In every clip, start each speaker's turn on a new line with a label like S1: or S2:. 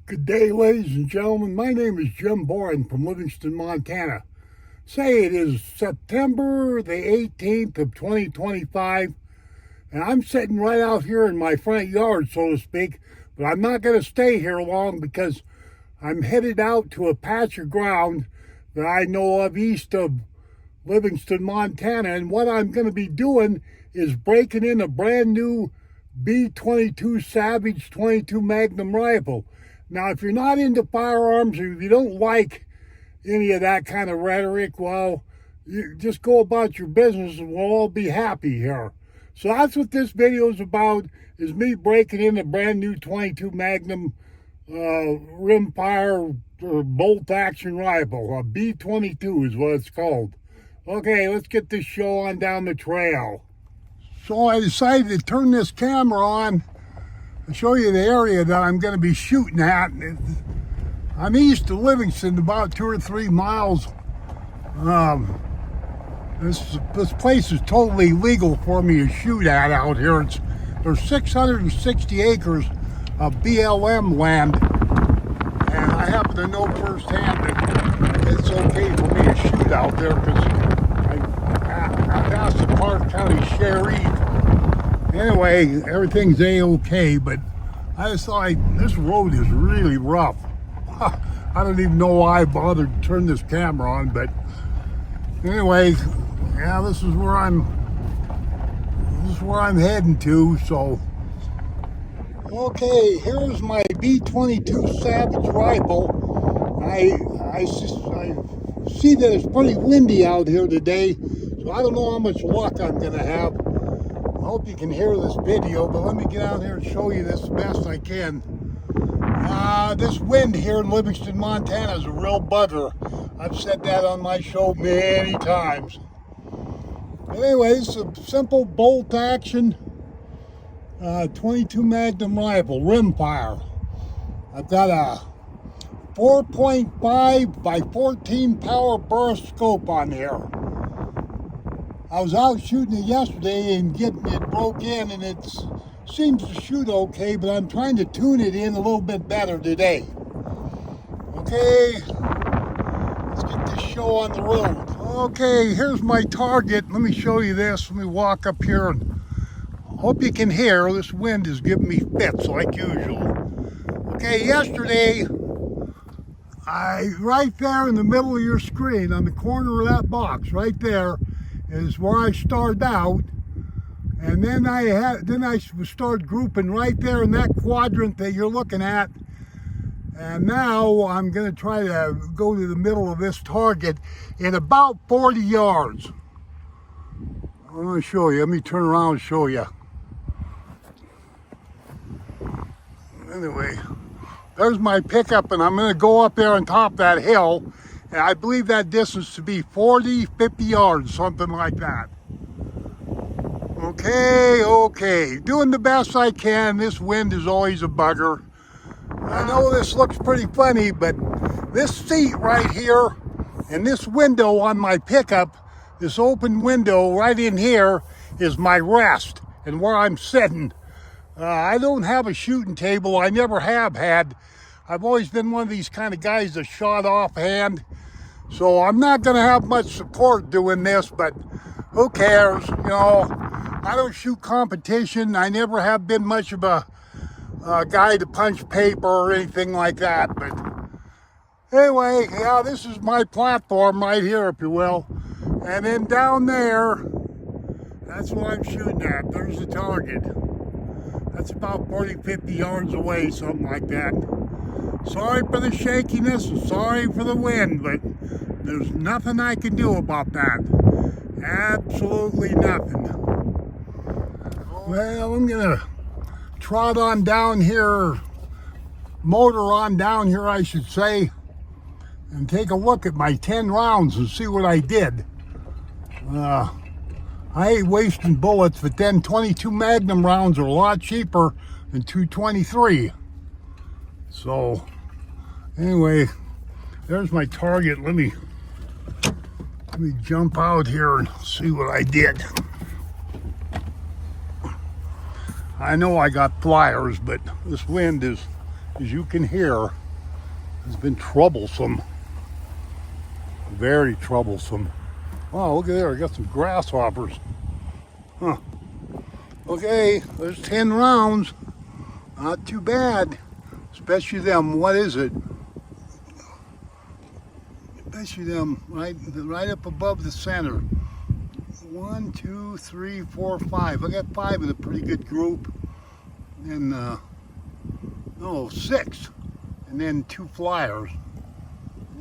S1: Good day, ladies and gentlemen. My name is Jim Boren from Livingston, Montana. Say it is September the 18th of 2025, and I'm sitting right out here in my front yard, so to speak, but I'm not going to stay here long because I'm headed out to a patch of ground that I know of east of Livingston, Montana, and what I'm going to be doing is breaking in a brand new B22 Savage 22 Magnum rifle. Now, if you're not into firearms or if you don't like any of that kind of rhetoric, well, you just go about your business and we'll all be happy here. So that's what this video is about, is me breaking in a brand new 22 Magnum Rimfire bolt action rifle. A B22 is what it's called. Okay, let's get this show on down the trail. So I decided to turn this camera on and show you the area that I'm going to be shooting at. I'm east of Livingston, about 2 or 3 miles. This place is totally legal for me to shoot at out here. There's 660 acres of BLM land, and I happen to know firsthand that it's okay for me to shoot out there because I passed the Park County Sheriff. Anyway, everything's A-okay, but I just thought this road is really rough. I don't even know why I bothered to turn this camera on, but anyway, yeah, this is where I'm heading to. So, okay, here's my B22 Savage rifle. I see that it's pretty windy out here today, so I don't know how much luck I'm gonna have. I hope you can hear this video, but let me get out here and show you this the best I can. This wind here in Livingston, Montana is a real bugger. I've said that on my show many times. Anyway, it's a simple bolt action 22 Magnum rifle, Rimfire. I've got a 4.5 by 14 power Burris scope on here. I was out shooting it yesterday and getting it broke in, and it seems to shoot okay, but I'm trying to tune it in a little bit better today. Okay, let's get this show on the road. Okay, here's my target. Let me show you this. Let me walk up here and hope you can hear. This wind is giving me fits like usual. Okay, yesterday, right there in the middle of your screen, on the corner of that box, right there, is where I started out, and then I started grouping right there in that quadrant that you're looking at, and now I'm going to try to go to the middle of this target in about 40 yards. I'm going to show you. Let me turn around and show you. Anyway, there's my pickup, and I'm going to go up there on top of that hill. And I believe that distance to be 40, 50 yards, something like that. Okay, doing the best I can. This wind is always a bugger. I know this looks pretty funny, but this seat right here and this window on my pickup, this open window right in here, is my rest and where I'm sitting. I don't have a shooting table. I never have had. I've always been one of these kind of guys that shot offhand. So I'm not going to have much support doing this, but who cares? You know, I don't shoot competition. I never have been much of a guy to punch paper or anything like that. But anyway, yeah, this is my platform right here, if you will. And then down there, that's what I'm shooting at. There's the target. That's about 40, 50 yards away, something like that. Sorry for the shakiness, sorry for the wind, but there's nothing I can do about that. Absolutely nothing. Well, I'm gonna trot on down here, motor on down here, I should say, and take a look at my 10 rounds and see what I did. I ain't wasting bullets, but then 22 Magnum rounds are a lot cheaper than 223. So, anyway, there's my target. Let me jump out here and see what I did. I know I got flyers, but this wind is as you can hear, has been troublesome. Very troublesome. Wow, look at there, I got some grasshoppers. Huh. Okay, there's 10 rounds. Not too bad. Especially them, what is it? Especially them right up above the center. 1, 2, 3, 4, 5. I got 5 in a pretty good group. And no, 6. And then 2 flyers.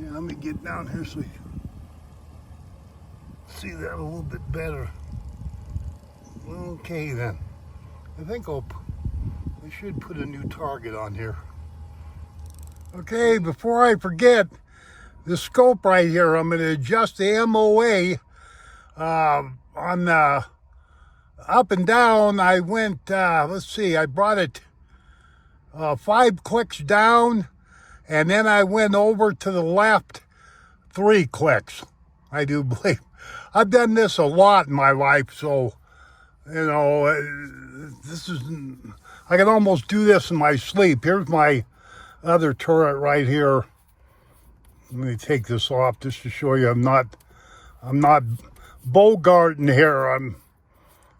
S1: Yeah, let me get down here so you see that a little bit better. Okay then. I think I should put a new target on here. Okay, before I forget, the scope right here, I'm going to adjust the MOA on the up and down. I went, let's see, I brought it 5 clicks down, and then I went over to the left 3 clicks. I do believe. I've done this a lot in my life, so, you know, this is, I can almost do this in my sleep. Here's my other turret right here. Let me take this off just to show you I'm not bogarting here.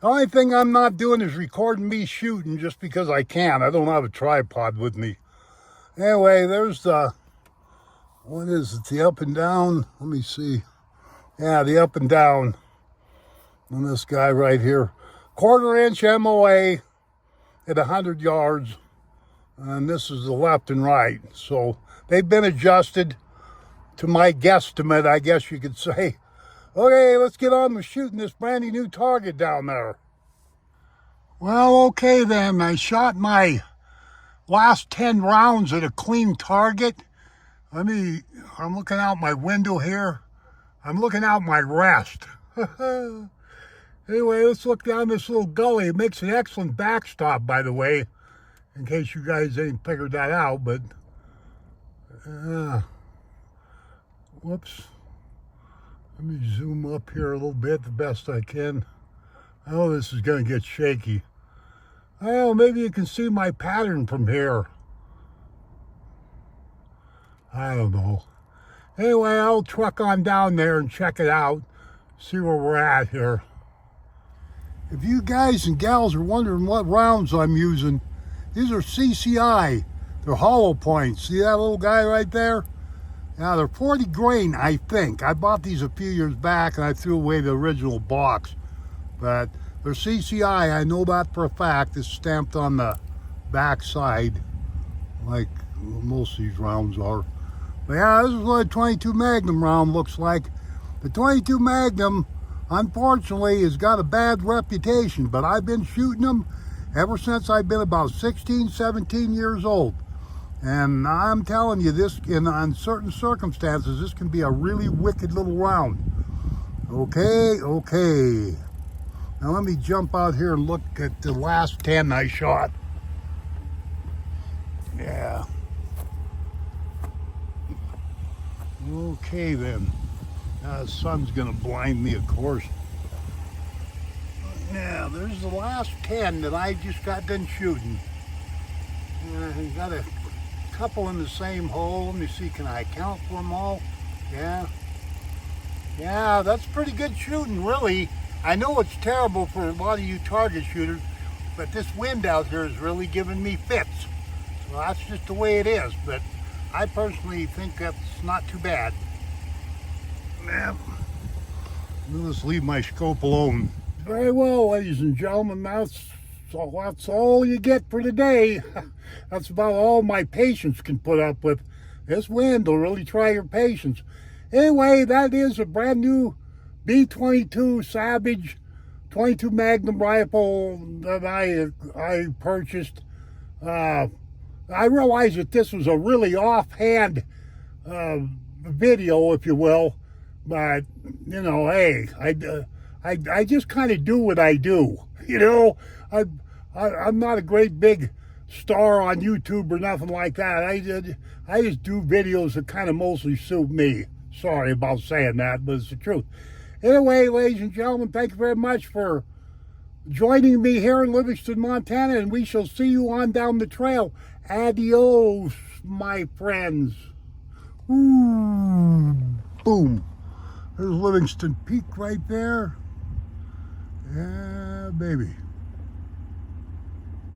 S1: The only thing I'm not doing is recording me shooting just because I can. I don't have a tripod with me. Anyway, there's the, what is it, the up and down? Let me see. Yeah, the up and down on this guy right here. 1/4 inch MOA at 100 yards. And this is the left and right. So they've been adjusted to my guesstimate, I guess you could say. Okay, let's get on with shooting this brand new target down there. Well, okay then, I shot my last 10 rounds at a clean target. I'm looking out my window here. I'm looking out my rest. Anyway, let's look down this little gully. It makes an excellent backstop, by the way, in case you guys ain't figured that out, but whoops. Let me zoom up here a little bit the best I can. I know this is going to get shaky. Oh, maybe you can see my pattern from here. I don't know. Anyway, I'll truck on down there and check it out, see where we're at here. If you guys and gals are wondering what rounds I'm using, these are CCI. They're hollow points. See that little guy right there? Now they're 40 grain, I think. I bought these a few years back and I threw away the original box. But they're CCI, I know that for a fact. It's stamped on the back side, like most of these rounds are. But yeah, this is what a 22 Magnum round looks like. The 22 Magnum, unfortunately, has got a bad reputation, but I've been shooting them ever since I've been about 16, 17 years old. And I'm telling you, this, on certain circumstances, this can be a really wicked little round. Okay. Now let me jump out here and look at the last 10 I shot. Yeah. Okay then. Now the sun's gonna blind me, of course. Yeah, there's the last 10 that I just got done shooting. I got a couple in the same hole. Let me see, can I count for them all? Yeah, that's pretty good shooting, really. I know it's terrible for a lot of you target shooters, but this wind out here is really giving me fits. So that's just the way it is, but I personally think that's not too bad. Yeah. Let's leave my scope alone. Very well, ladies and gentlemen, that's all you get for today. That's about all my patience can put up with. This wind will really try your patience. Anyway, that is a brand new B22 Savage 22 Magnum rifle that I purchased. I realized that this was a really offhand video, if you will, but you know, hey, I just kind of do what I do. You know, I'm not a great big star on YouTube or nothing like that. I just do videos that kind of mostly suit me. Sorry about saying that, but it's the truth. Anyway, ladies and gentlemen, thank you very much for joining me here in Livingston, Montana, and we shall see you on down the trail. Adios, my friends. Ooh, boom. There's Livingston Peak right there. Yeah, baby.